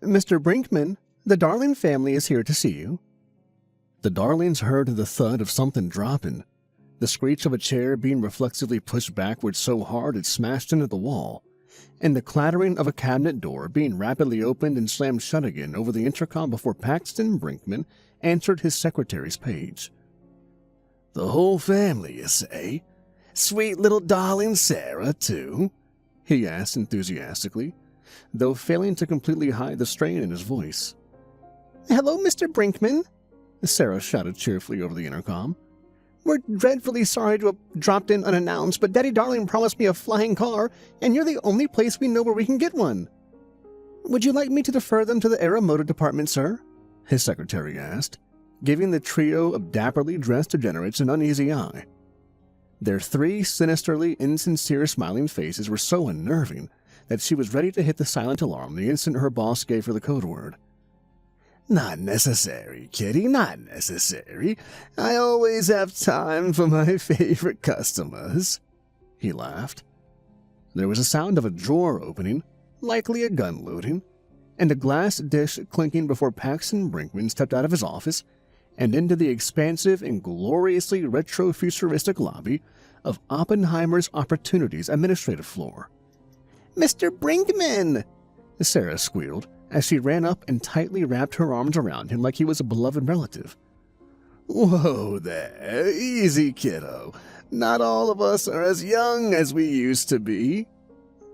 Mr. Brinkman, the Darling family is here to see you. The Darlings heard the thud of something dropping, the screech of a chair being reflexively pushed backward so hard it smashed into the wall, and the clattering of a cabinet door being rapidly opened and slammed shut again over the intercom before Paxton Brinkman answered his secretary's page. "The whole family, you say? Sweet little darling Sarah, too?" he asked enthusiastically, though failing to completely hide the strain in his voice. "Hello, Mr. Brinkman," Sarah shouted cheerfully over the intercom. "We're dreadfully sorry to have dropped in unannounced, but Daddy Darling promised me a flying car, and you're the only place we know where we can get one." "Would you like me to defer them to the Era Motor Department, sir?" his secretary asked, giving the trio of dapperly dressed degenerates an uneasy eye. Their three sinisterly insincere smiling faces were so unnerving that she was ready to hit the silent alarm the instant her boss gave her the code word. "Not necessary, Kitty, not necessary. I always have time for my favorite customers," he laughed. There was a sound of a drawer opening, likely a gun loading, and a glass dish clinking before Paxton Brinkman stepped out of his office and into the expansive and gloriously retro-futuristic lobby of Oppenheimer's Opportunities Administrative Floor. "Mr. Brinkman!" Sarah squealed as she ran up and tightly wrapped her arms around him like he was a beloved relative. "Whoa there, easy, kiddo. Not all of us are as young as we used to be."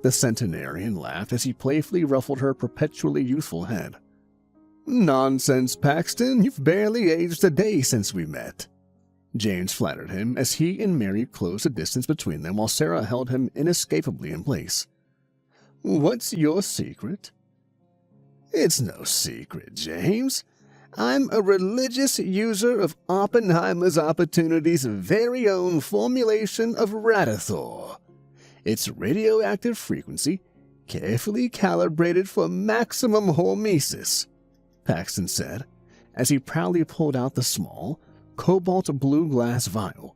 The centenarian laughed as he playfully ruffled her perpetually youthful head. "Nonsense, Paxton. You've barely aged a day since we met." James flattered him as he and Mary closed the distance between them while Sarah held him inescapably in place. "What's your secret?" "It's no secret, James. I'm a religious user of Oppenheimer's Opportunities' very own formulation of Radithor. Its radioactive frequency, carefully calibrated for maximum hormesis," Paxton said, as he proudly pulled out the small, cobalt blue glass vial.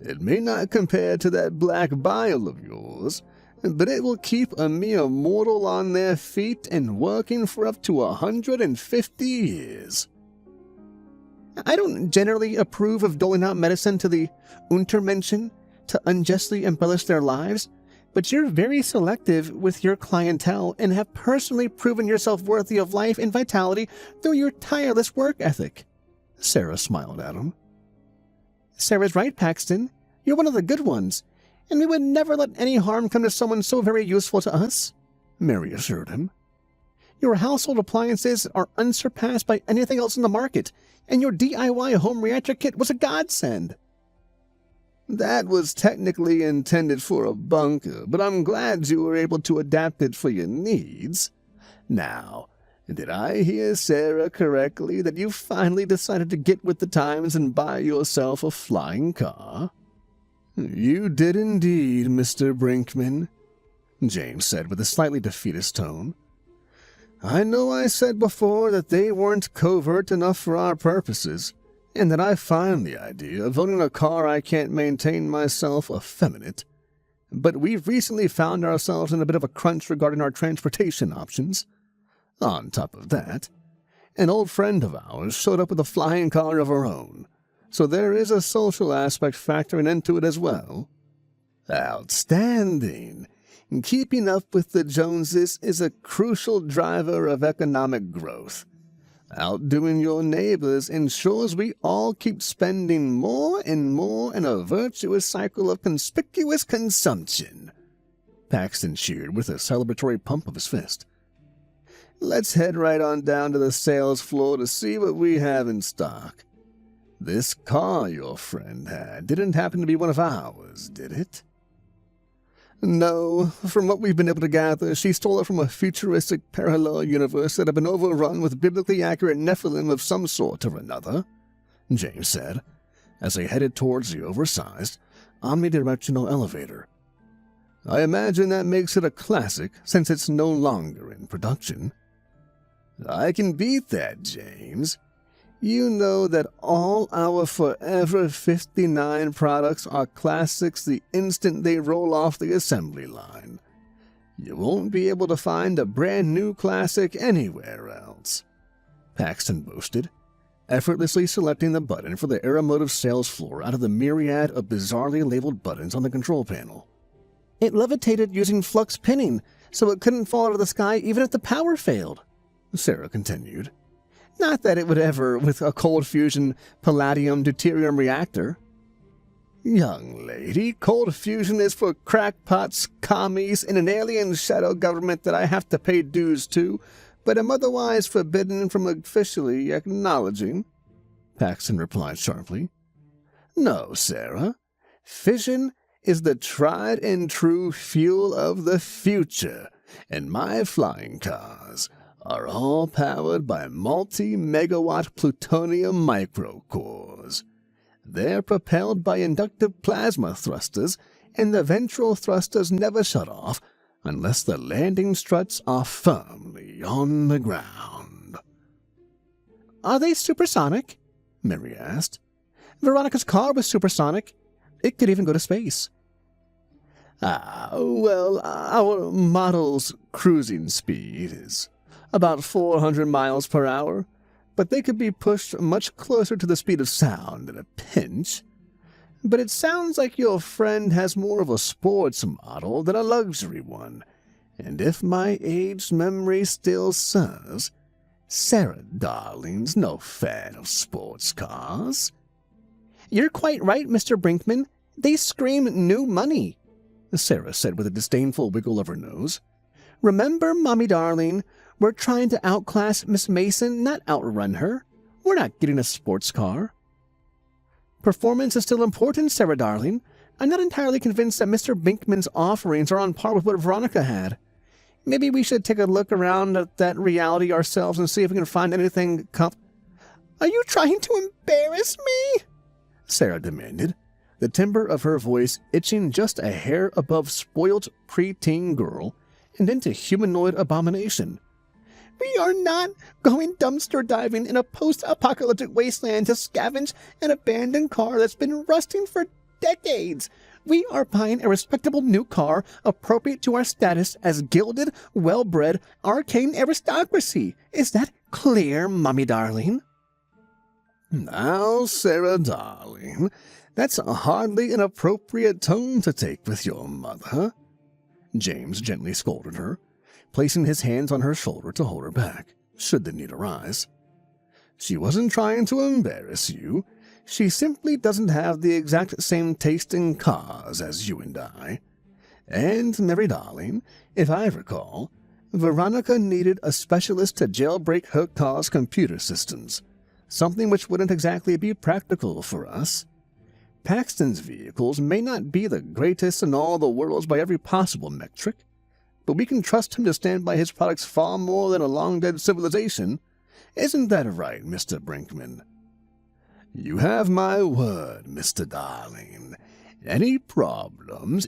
"It may not compare to that black bile of yours, but it will keep a mere mortal on their feet and working for up to 150 years. "I don't generally approve of doling out medicine to the Untermenschen to unjustly embellish their lives, but you're very selective with your clientele and have personally proven yourself worthy of life and vitality through your tireless work ethic," Sarah smiled at him. "Sarah's right, Paxton. You're one of the good ones, and we would never let any harm come to someone so very useful to us," Mary assured him. "Your household appliances are unsurpassed by anything else in the market, and your DIY home reactor kit was a godsend." "That was technically intended for a bunker, but I'm glad you were able to adapt it for your needs. Now, did I hear Sarah correctly that you finally decided to get with the times and buy yourself a flying car?" "You did indeed, Mr. Brinkman," James said with a slightly defeatist tone. "I know I said before that they weren't covert enough for our purposes, and that I find the idea of owning a car I can't maintain myself effeminate. But we've recently found ourselves in a bit of a crunch regarding our transportation options. On top of that, an old friend of ours showed up with a flying car of her own, so there is a social aspect factoring into it as well." "Outstanding. Keeping up with the Joneses is a crucial driver of economic growth. Outdoing your neighbors ensures we all keep spending more and more in a virtuous cycle of conspicuous consumption," Paxton cheered with a celebratory pump of his fist. "Let's head right on down to the sales floor to see what we have in stock. This car your friend had didn't happen to be one of ours, did it?" "No. From what we've been able to gather, she stole it from a futuristic parallel universe that had been overrun with biblically accurate Nephilim of some sort or another," James said, as they headed towards the oversized, omnidirectional elevator. "I imagine that makes it a classic since it's no longer in production." "I can beat that, James. You know that all our Forever 59 products are classics the instant they roll off the assembly line. You won't be able to find a brand new classic anywhere else," Paxton boasted, effortlessly selecting the button for the Aeromotive sales floor out of the myriad of bizarrely labeled buttons on the control panel. "It levitated using flux pinning, so it couldn't fall out of the sky even if the power failed," Sarah continued. "Not that it would ever with a cold fusion palladium deuterium reactor." "Young lady, cold fusion is for crackpots, commies, and an alien shadow government that I have to pay dues to, but am otherwise forbidden from officially acknowledging," Paxton replied sharply. "No, Sarah. Fission is the tried and true fuel of the future, and my flying cars are all powered by multi-megawatt plutonium microcores. They're propelled by inductive plasma thrusters, and the ventral thrusters never shut off unless the landing struts are firmly on the ground." "Are they supersonic?" Mary asked. "Veronica's car was supersonic. It could even go to space." Well, our model's cruising speed is about 400 miles per hour, but they could be pushed much closer to the speed of sound in a pinch. But it sounds like your friend has more of a sports model than a luxury one, and if my aged memory still serves, Sarah Darling's no fan of sports cars." "You're quite right, Mr. Brinkman. They scream new money," Sarah said with a disdainful wiggle of her nose. "Remember, Mommy Darling, we're trying to outclass Miss Mason, not outrun her. We're not getting a sports car." "Performance is still important, Sarah Darling. I'm not entirely convinced that Mr. Brinkman's offerings are on par with what Veronica had. Maybe we should take a look around at that reality ourselves and see if we can find anything "Are you trying to embarrass me?" Sarah demanded, the timbre of her voice itching just a hair above spoiled preteen girl and into humanoid abomination. "We are not going dumpster diving in a post-apocalyptic wasteland to scavenge an abandoned car that's been rusting for decades. We are buying a respectable new car appropriate to our status as gilded, well-bred, arcane aristocracy. Is that clear, Mommy Darling?" "Now, Sarah Darling, that's hardly an appropriate tone to take with your mother," James gently scolded her, placing his hands on her shoulder to hold her back, should the need arise. "She wasn't trying to embarrass you. She simply doesn't have the exact same taste in cars as you and I. And, Mary Darling, if I recall, Veronica needed a specialist to jailbreak her car's computer systems, something which wouldn't exactly be practical for us. Paxton's vehicles may not be the greatest in all the world by every possible metric, but we can trust him to stand by his products far more than a long-dead civilization. Isn't that right, Mr. Brinkman? You have my word, Mr. Darling. Any problems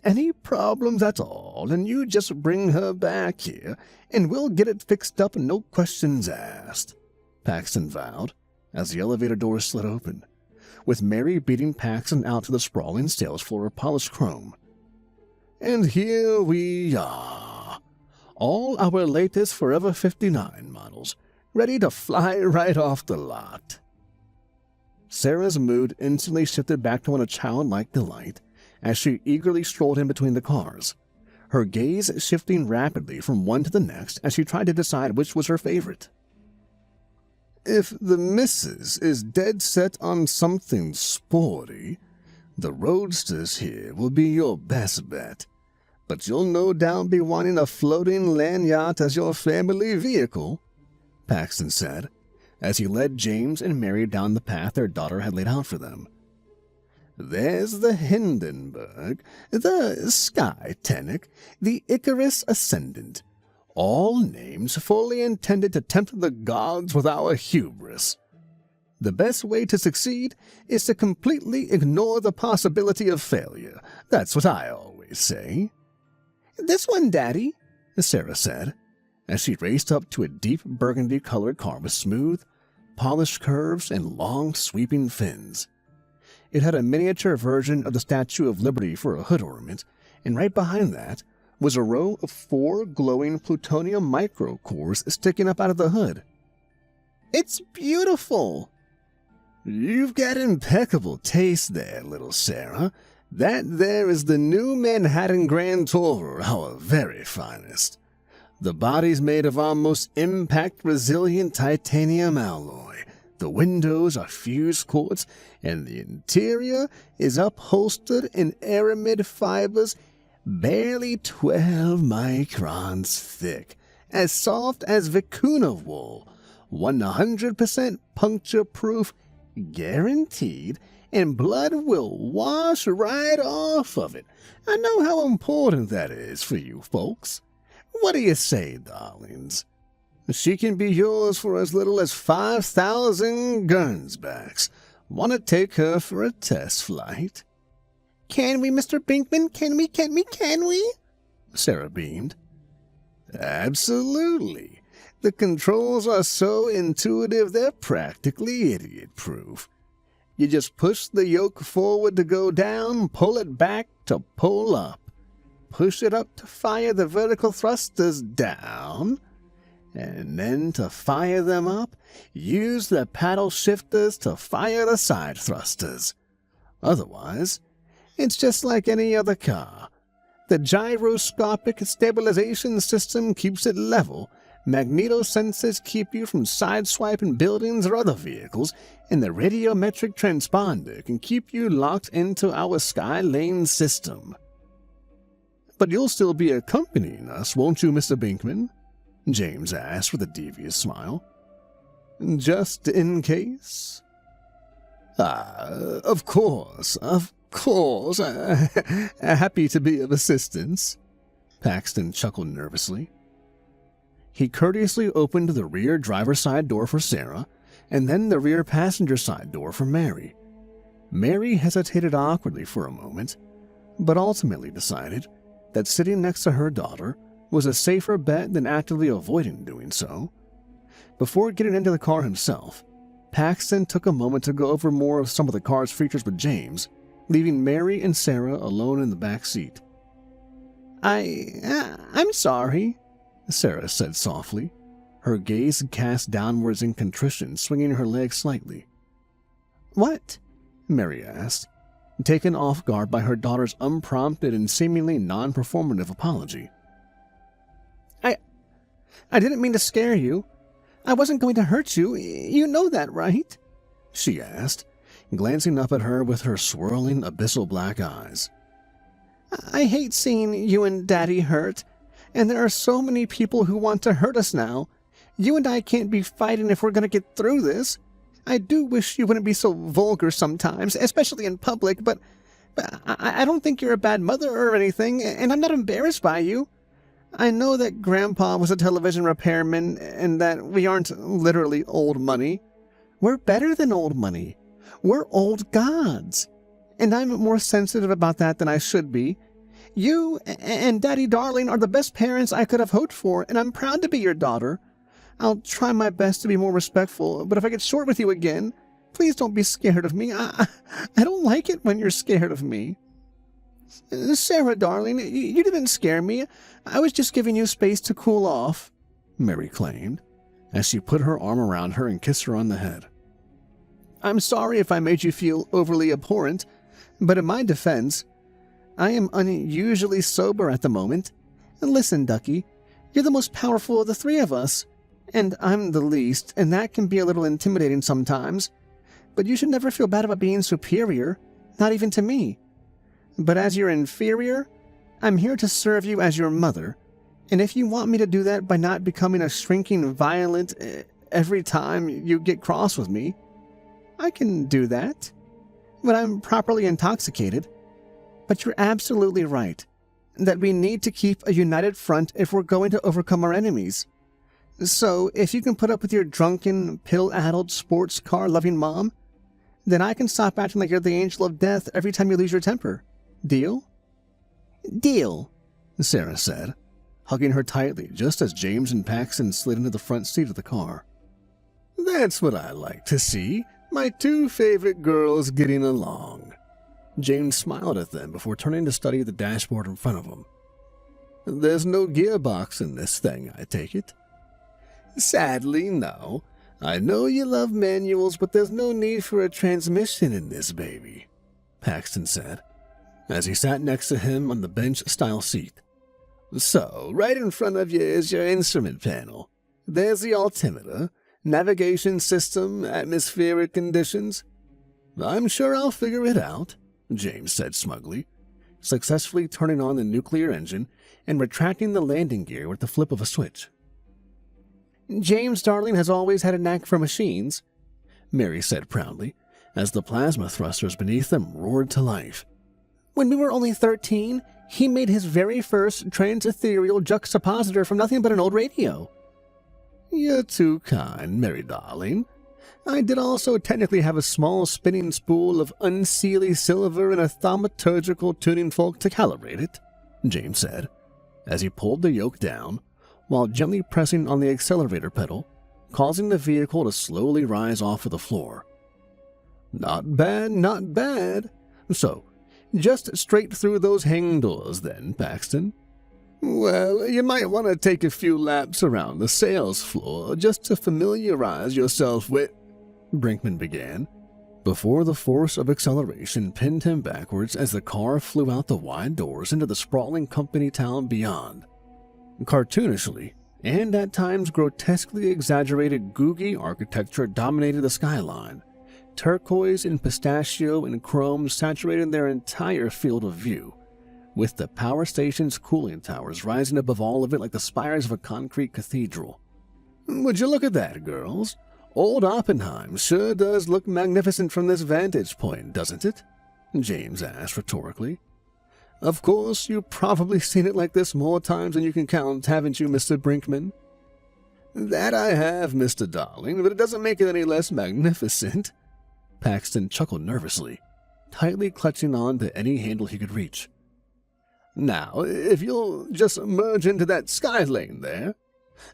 at all, and you just bring her back here, and we'll get it fixed up and no questions asked," Paxton vowed, as the elevator door slid open, with Mary beating Paxton out to the sprawling sales floor of polished chrome. "And here we are, all our latest Forever 59 models, ready to fly right off the lot." Sarah's mood instantly shifted back to one of childlike delight as she eagerly strolled in between the cars, her gaze shifting rapidly from one to the next as she tried to decide which was her favorite. "If the missus is dead set on something sporty, the Roadsters here will be your best bet, but you'll no doubt be wanting a floating land yacht as your family vehicle," Paxton said, as he led James and Mary down the path their daughter had laid out for them. "There's the Hindenburg, the Sky Tenic, the Icarus Ascendant, all names fully intended to tempt the gods with our hubris. The best way to succeed is to completely ignore the possibility of failure. That's what I always say." "This one, Daddy," Sarah said, as she raced up to a deep burgundy-colored car with smooth, polished curves and long, sweeping fins. It had a miniature version of the Statue of Liberty for a hood ornament, and right behind that, was a row of 4 glowing plutonium microcores sticking up out of the hood. "It's beautiful!" "You've got impeccable taste there, little Sarah. That there is the new Manhattan Grand Tourer, our very finest. The body's made of our most impact-resilient titanium alloy. The windows are fused quartz, and the interior is upholstered in aramid fibers barely 12 microns thick, as soft as vicuna wool, 100% puncture-proof, guaranteed, and blood will wash right off of it. I know how important that is for you folks. What do you say, darlings? She can be yours for as little as 5,000 Gernsbacks. Want to take her for a test flight?" "Can we, Mr. Binkman? Can we? Sarah beamed. "Absolutely. The controls are so intuitive they're practically idiot-proof. You just push the yoke forward to go down, pull it back to pull up. Push it up to fire the vertical thrusters down, and then to fire them up, use the paddle shifters to fire the side thrusters. Otherwise, it's just like any other car. The gyroscopic stabilization system keeps it level, magnetosensors keep you from sideswiping buildings or other vehicles, and the radiometric transponder can keep you locked into our sky lane system." "But you'll still be accompanying us, won't you, Mr. Binkman?" James asked with a devious smile. "Just in case?" Of course. Happy to be of assistance." Paxton chuckled nervously. He courteously opened the rear driver's side door for Sarah, and then the rear passenger side door for Mary. Mary hesitated awkwardly for a moment, but ultimately decided that sitting next to her daughter was a safer bet than actively avoiding doing so. Before getting into the car himself, Paxton took a moment to go over more of some of the car's features with James, leaving Mary and Sarah alone in the back seat. I'm sorry," Sarah said softly, her gaze cast downwards in contrition, swinging her leg slightly. "What?" Mary asked, taken off guard by her daughter's unprompted and seemingly non-performative apology. I didn't mean to scare you. I wasn't going to hurt you. You know that, right?" she asked, glancing up at her with her swirling, abyssal black eyes. "I hate seeing you and Daddy hurt, and there are so many people who want to hurt us now. You and I can't be fighting if we're going to get through this. I do wish you wouldn't be so vulgar sometimes, especially in public, but I don't think you're a bad mother or anything, and I'm not embarrassed by you. I know that Grandpa was a television repairman and that we aren't literally old money. We're better than old money. We're old gods. And I'm more sensitive about that than I should be. You and Daddy Darling are the best parents I could have hoped for, and I'm proud to be your daughter. I'll try my best to be more respectful, but if I get short with you again, please don't be scared of me. I don't like it when you're scared of me." "Sarah, darling, you didn't scare me. I was just giving you space to cool off," Mary claimed, as she put her arm around her and kissed her on the head. "I'm sorry if I made you feel overly abhorrent, but in my defense, I am unusually sober at the moment. And listen, Ducky, you're the most powerful of the three of us, and I'm the least, and that can be a little intimidating sometimes. But you should never feel bad about being superior, not even to me. But as your inferior, I'm here to serve you as your mother, and if you want me to do that by not becoming a shrinking violent every time you get cross with me, I can do that, when I'm properly intoxicated. But you're absolutely right, that we need to keep a united front if we're going to overcome our enemies. So if you can put up with your drunken, pill-addled, sports car-loving mom, then I can stop acting like you're the angel of death every time you lose your temper. Deal?" "Deal," Sarah said, hugging her tightly just as James and Paxton slid into the front seat of the car. "That's what I like to see, my two favorite girls getting along." James smiled at them before turning to study the dashboard in front of him. There's no gearbox in this thing, I take it? Sadly, no. I know you love manuals, but there's no need for a transmission in this baby, Paxton said, as he sat next to him on the bench-style seat. So, right in front of you is your instrument panel. There's the altimeter, navigation system, atmospheric conditions. I'm sure I'll figure it out, James said smugly, successfully turning on the nuclear engine and retracting the landing gear with the flip of a switch. James Darling has always had a knack for machines, Mary said proudly, as the plasma thrusters beneath them roared to life. When we were only 13, he made his very first trans-ethereal juxtapositor from nothing but an old radio. You're too kind, Mary darling. I did also technically have a small spinning spool of unseelie silver and a thaumaturgical tuning fork to calibrate it, James said, as he pulled the yoke down, while gently pressing on the accelerator pedal, causing the vehicle to slowly rise off of the floor. Not bad, not bad. So, just straight through those hanging doors then, Paxton. Well, you might want to take a few laps around the sales floor just to familiarize yourself with... Brinkman began, before the force of acceleration pinned him backwards as the car flew out the wide doors into the sprawling company town beyond. Cartoonishly, and at times grotesquely exaggerated googie architecture dominated the skyline. Turquoise and pistachio and chrome saturated their entire field of view, with the power station's cooling towers rising above all of it like the spires of a concrete cathedral. Would you look at that, girls? Old Oppenheim sure does look magnificent from this vantage point, doesn't it? James asked rhetorically. Of course, you've probably seen it like this more times than you can count, haven't you, Mr. Brinkman? That I have, Mr. Darling, but it doesn't make it any less magnificent. Paxton chuckled nervously, tightly clutching on to any handle he could reach. Now, if you'll just merge into that sky lane there.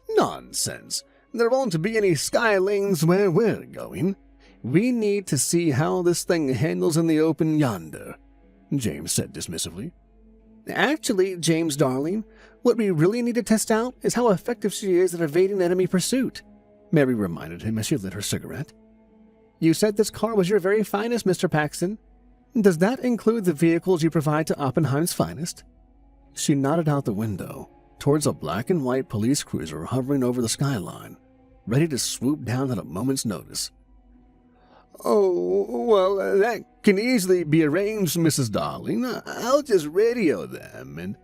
Nonsense. There won't be any sky lanes where we're going. We need to see how this thing handles in the open yonder, James said dismissively. Actually, James darling, what we really need to test out is how effective she is at evading enemy pursuit, Mary reminded him as she lit her cigarette. You said this car was your very finest, Mr. Paxton. Does that include the vehicles you provide to Oppenheim's finest? She nodded out the window, towards a black and white police cruiser hovering over the skyline, ready to swoop down at a moment's notice. Oh, well, that can easily be arranged, Mrs. Darling. I'll just radio them, and...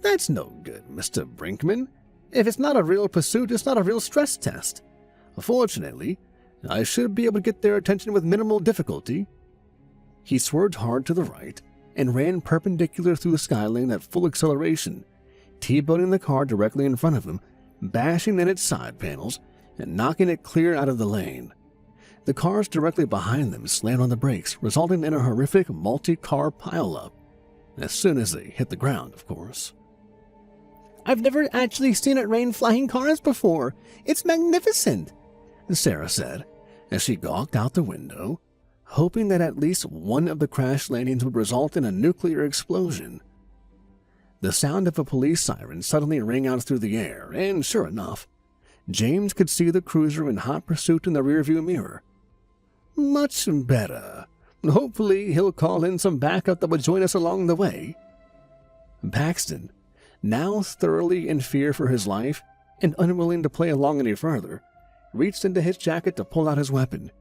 That's no good, Mr. Brinkman. If it's not a real pursuit, it's not a real stress test. Fortunately, I should be able to get their attention with minimal difficulty. He swerved hard to the right and ran perpendicular through the sky lane at full acceleration, T-boning the car directly in front of him, bashing in its side panels and knocking it clear out of the lane. The cars directly behind them slammed on the brakes, resulting in a horrific multi-car pileup. As soon as they hit the ground, of course. I've never actually seen it rain flying cars before. It's magnificent, Sarah said, as she gawked out the window, hoping that at least one of the crash landings would result in a nuclear explosion. The sound of a police siren suddenly rang out through the air, and sure enough, James could see the cruiser in hot pursuit in the rearview mirror. Much better. Hopefully he'll call in some backup that will join us along the way. Paxton, now thoroughly in fear for his life and unwilling to play along any further, reached into his jacket to pull out his weapon.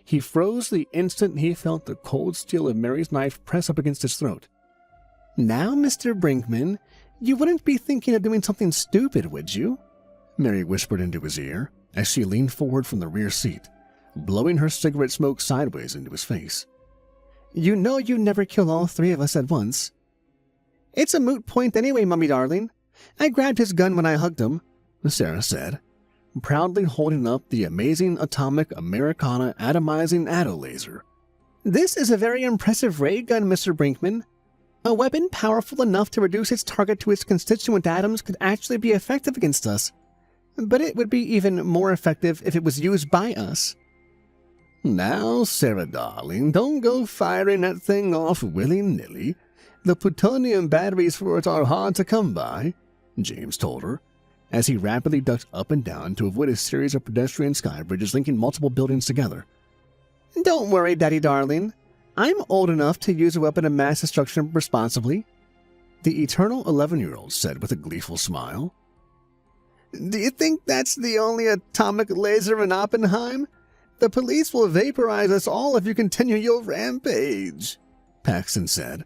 He froze the instant he felt the cold steel of Mary's knife press up against his throat. Now, Mr. Brinkman, you wouldn't be thinking of doing something stupid, would you? Mary whispered into his ear as she leaned forward from the rear seat, blowing her cigarette smoke sideways into his face. You know you'd never kill all three of us at once. It's a moot point anyway, Mummy darling. I grabbed his gun when I hugged him, Sarah said, proudly holding up the amazing atomic Americana atomizing Atto laser. This is a very impressive ray gun, Mr. Brinkman. A weapon powerful enough to reduce its target to its constituent atoms could actually be effective against us. But it would be even more effective if it was used by us. Now, Sarah darling, don't go firing that thing off willy-nilly. The plutonium batteries for it are hard to come by, James told her, as he rapidly ducked up and down to avoid a series of pedestrian sky bridges linking multiple buildings together. Don't worry, Daddy darling. I'm old enough to use a weapon of mass destruction responsibly, the eternal 11-year-old said with a gleeful smile. Do you think that's the only atomic laser in Oppenheim? The police will vaporize us all if you continue your rampage, Paxton said,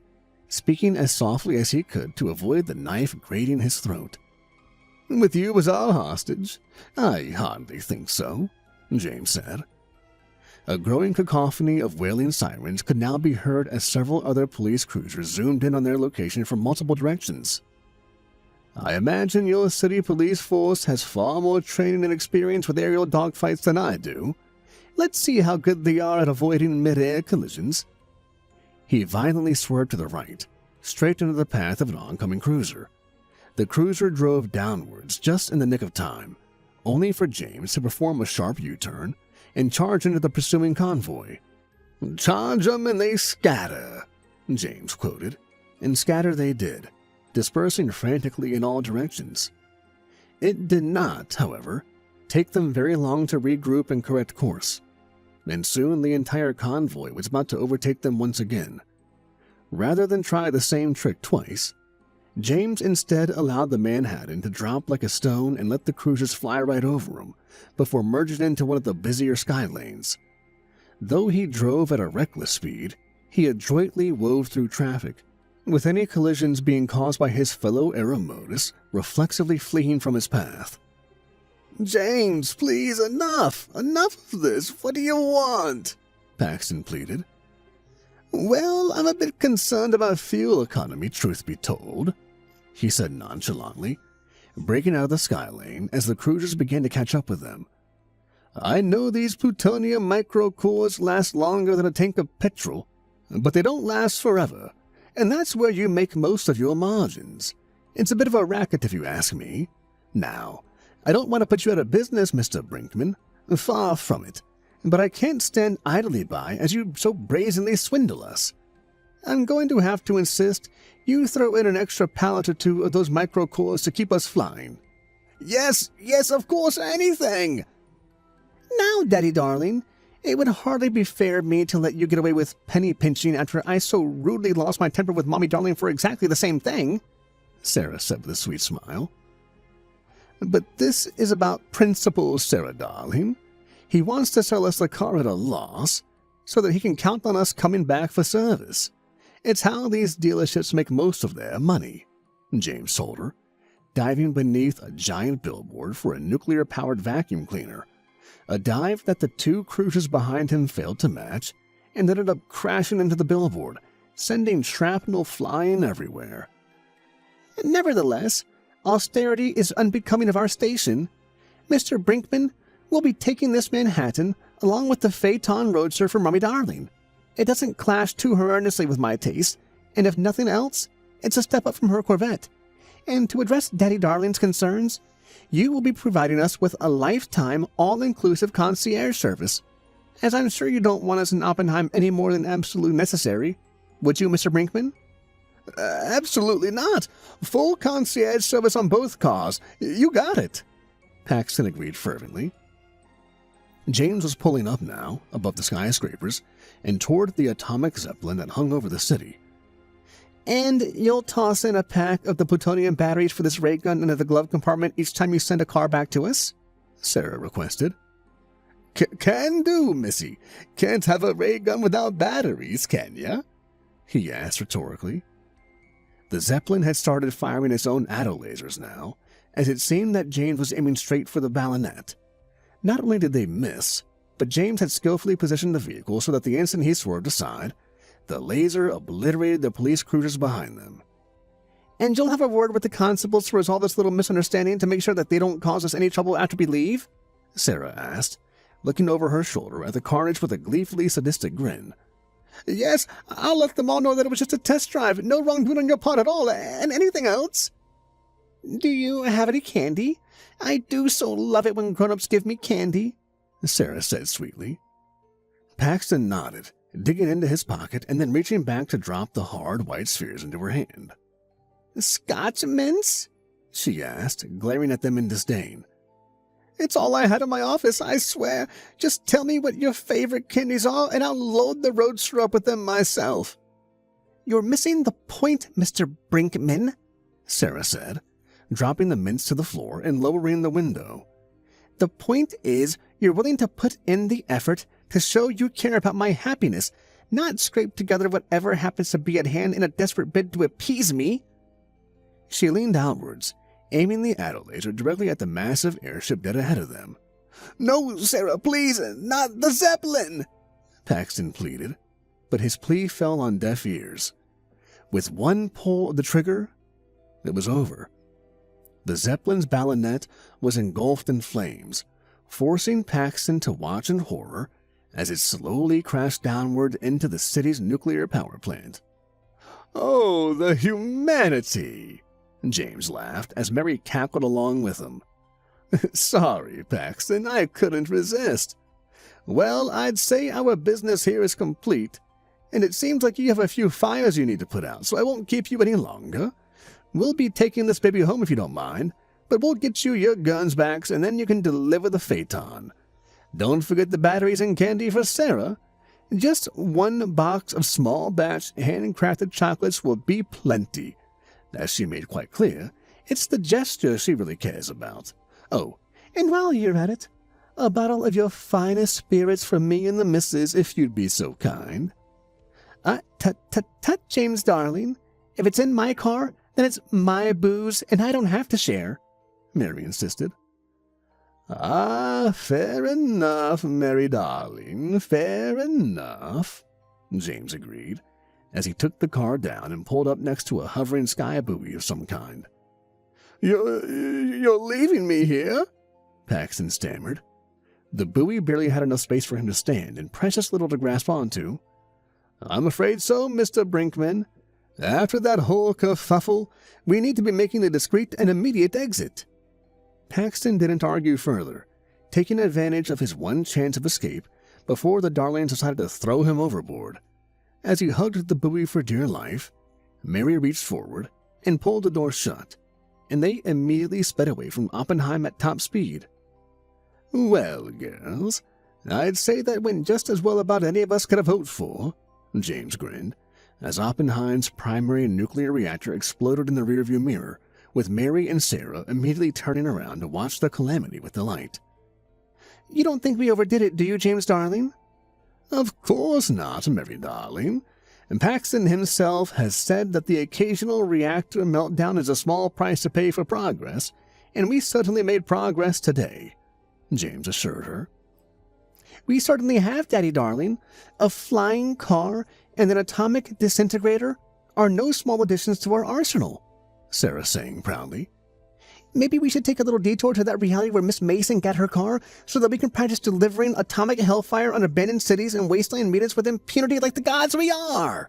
speaking as softly as he could to avoid the knife grating his throat. With you as our hostage? I hardly think so, James said. A growing cacophony of wailing sirens could now be heard as several other police cruisers zoomed in on their location from multiple directions. I imagine your city police force has far more training and experience with aerial dogfights than I do. Let's see how good they are at avoiding mid-air collisions. He violently swerved to the right, straight into the path of an oncoming cruiser. The cruiser drove downwards just in the nick of time, only for James to perform a sharp U-turn and charge into the pursuing convoy. "Charge 'em and they scatter," James quoted, and scatter they did, dispersing frantically in all directions. It did not, however, take them very long to regroup and correct course, and soon the entire convoy was about to overtake them once again. Rather than try the same trick twice, James instead allowed the Manhattan to drop like a stone and let the cruisers fly right over him before merging into one of the busier sky lanes. Though he drove at a reckless speed, he adroitly wove through traffic, with any collisions being caused by his fellow aeromotus reflexively fleeing from his path. "James, please, enough! Enough of this! What do you want?" Paxton pleaded. "Well, I'm a bit concerned about fuel economy, truth be told," he said nonchalantly, breaking out of the sky lane as the cruisers began to catch up with them. "I know these plutonium microcores last longer than a tank of petrol, but they don't last forever, and that's where you make most of your margins. It's a bit of a racket if you ask me. Now, I don't want to put you out of business, Mr. Brinkman. Far from it. But I can't stand idly by as you so brazenly swindle us. I'm going to have to insist you throw in an extra pallet or two of those microcores to keep us flying." Yes, of course, anything!" "Now, Daddy darling, it would hardly be fair of me to let you get away with penny pinching after I so rudely lost my temper with Mommy darling for exactly the same thing," Sarah said with a sweet smile. "But this is about principles, Sarah darling. He wants to sell us the car at a loss so that he can count on us coming back for service. It's how these dealerships make most of their money," James told her, diving beneath a giant billboard for a nuclear-powered vacuum cleaner, a dive that the two cruisers behind him failed to match and ended up crashing into the billboard, sending shrapnel flying everywhere. "Nevertheless, austerity is unbecoming of our station. Mr. Brinkman, we'll be taking this Manhattan along with the Phaeton Roadster for Mommy darling. It doesn't clash too horrendously with my taste, and if nothing else, it's a step up from her Corvette. And to address Daddy darling's concerns, you will be providing us with a lifetime all-inclusive concierge service, as I'm sure you don't want us in Oppenheim any more than absolutely necessary. Would you, Mr. Brinkman?" Absolutely not. Full concierge service on both cars. You got it," Paxton agreed fervently. James was pulling up now, above the skyscrapers, and toward the atomic zeppelin that hung over the city. "And you'll toss in a pack of the plutonium batteries for this ray gun into the glove compartment each time you send a car back to us?" Sarah requested. Can do, missy. Can't have a ray gun without batteries, can ya?" he asked rhetorically. The zeppelin had started firing its own atto-lasers now, as it seemed that James was aiming straight for the ballonet. Not only did they miss, but James had skillfully positioned the vehicle so that the instant he swerved aside, the laser obliterated the police cruisers behind them. "And you'll have a word with the constables to resolve this little misunderstanding to make sure that they don't cause us any trouble after we leave?" Sarah asked, looking over her shoulder at the carnage with a gleefully sadistic grin. "Yes, I'll let them all know that it was just a test drive, no wrongdoing on your part at all, and anything else." "Do you have any candy? I do so love it when grown-ups give me candy," Sarah said sweetly. Paxton nodded, digging into his pocket and then reaching back to drop the hard white spheres into her hand. "Scotch mints?" she asked, glaring at them in disdain. "It's all I had in my office, I swear. Just tell me what your favorite candies are, and I'll load the roadster up with them myself." "You're missing the point, Mr. Brinkman," Sarah said, dropping the mints to the floor and lowering the window. "The point is, you're willing to put in the effort to show you care about my happiness, not scrape together whatever happens to be at hand in a desperate bid to appease me." She leaned outwards, aiming the attolaser directly at the massive airship dead ahead of them. "No, Sarah, please, not the Zeppelin!" Paxton pleaded, but his plea fell on deaf ears. With one pull of the trigger, it was over. The Zeppelin's ballonet was engulfed in flames, forcing Paxton to watch in horror as it slowly crashed downward into the city's nuclear power plant. "Oh, the humanity!" James laughed as Mary cackled along with him. "Sorry, Paxton, I couldn't resist. Well, I'd say our business here is complete, and it seems like you have a few fires you need to put out, so I won't keep you any longer. We'll be taking this baby home if you don't mind, but we'll get you your guns back, and then you can deliver the phaeton. Don't forget the batteries and candy for Sarah. Just one box of small batch handcrafted chocolates will be plenty. As she made quite clear, it's the gesture she really cares about. Oh, and while you're at it, a bottle of your finest spirits for me and the missus, if you'd be so kind." Tut, James, darling. If it's in my car, then it's my booze, and I don't have to share," Mary insisted. "Ah, fair enough, Mary darling, fair enough," James agreed, as he took the car down and pulled up next to a hovering sky buoy of some kind. You're leaving me here?" Paxton stammered. The buoy barely had enough space for him to stand and precious little to grasp onto. "I'm afraid so, Mr. Brinkman. After that whole kerfuffle, we need to be making a discreet and immediate exit." Paxton didn't argue further, taking advantage of his one chance of escape before the Darlings decided to throw him overboard. As he hugged the buoy for dear life, Mary reached forward and pulled the door shut, and they immediately sped away from Oppenheim at top speed. "Well, girls, I'd say that went just as well about any of us could have hoped for," James grinned, as Oppenheim's primary nuclear reactor exploded in the rearview mirror, with Mary and Sarah immediately turning around to watch the calamity with delight. "You don't think we overdid it, do you, James darling?" "Of course not, Mary darling. And Paxton himself has said that the occasional reactor meltdown is a small price to pay for progress, and we certainly made progress today," James assured her. "We certainly have, Daddy darling. A flying car and an atomic disintegrator are no small additions to our arsenal," Sarah sang proudly. "Maybe we should take a little detour to that reality where Miss Mason got her car so that we can practice delivering atomic hellfire on abandoned cities and wasteland meetings with impunity like the gods we are."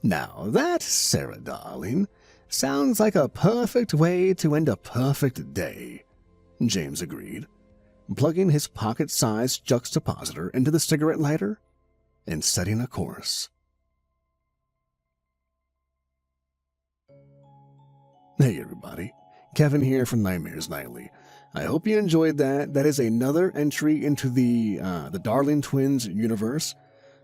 "Now that, Sarah darling, sounds like a perfect way to end a perfect day," James agreed, plugging his pocket-sized juxtapositor into the cigarette lighter and setting a course. Hey everybody, Kevin here from Nightmares Nightly. I hope you enjoyed that. That is another entry into the Darling Twins universe.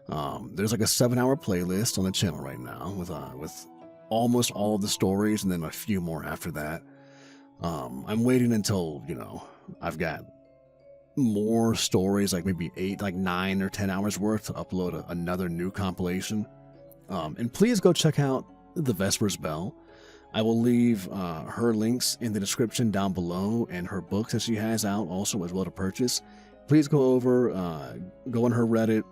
There's like a 7-hour playlist on the channel right now with almost all of the stories and then a few more after that. I'm waiting until, I've got more stories, like maybe 9 or 10 hours worth to upload another new compilation. And please go check out The Vesper's Bell. I will leave her links in the description down below, and her books that she has out also as well to purchase. Please go over, go on her Reddit,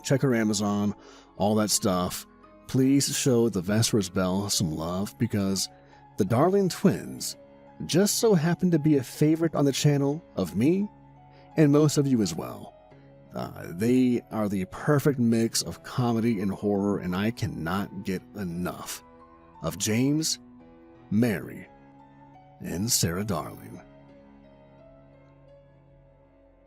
check her Amazon, all that stuff. Please show The Vesper's Bell some love, because the Darling Twins just so happen to be a favorite on the channel of me and most of you as well. They are the perfect mix of comedy and horror, and I cannot get enough of James, Mary, and Sarah Darling.